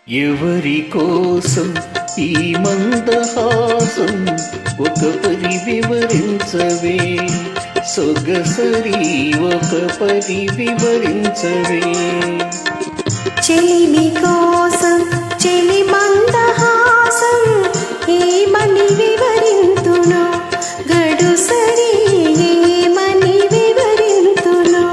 ఎవరి కోసం ఈ మందహాసం ఒక పరి వివరించవే, సొగసరి ఒక పరి వివరించవే. చెలిమి కోసం చెలి మందహాసం ఏమని వివరింతును, గడుసరి ఏమని వివరింతును.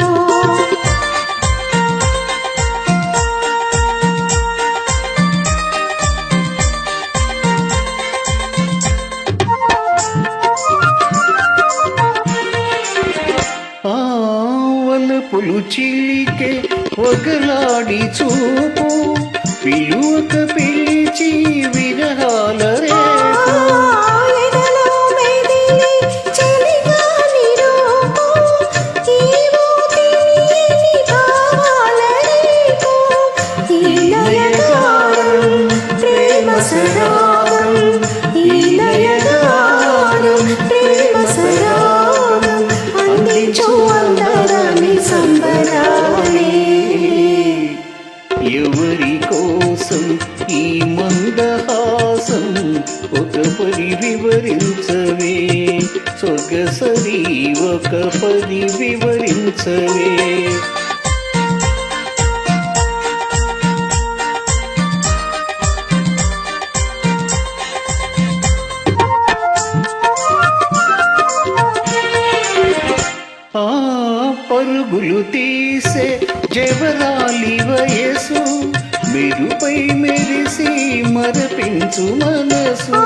వలపులు చిలికే వగలాడి చూపు, పిలువక పిలిచి విరహాల రేపు. ప్రేమ సరాగం ఈ నయగారం, ప్రేమ సరాగం అందించు అందరాని సంబరాలే. ఎవరి కోసం ఈ మందహాసం ఒక పరి వివరించవే, సొగసరి ఒక పరి వివరించవే. పరుగులు తీసే జవరాలి వయసు, మెరుపై మెరిసి మరపించు మనసు.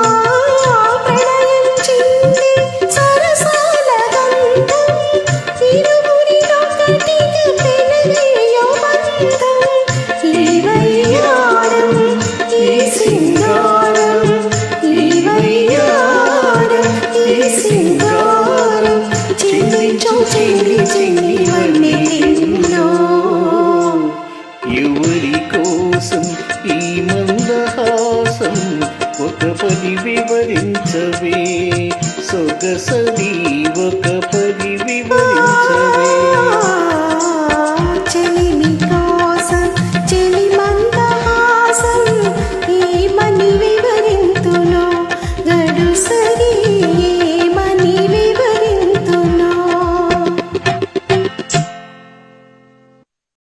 ఎవరి కోసం ఈ మందహాసం ఒక పరి వివరించవే, సొగసరి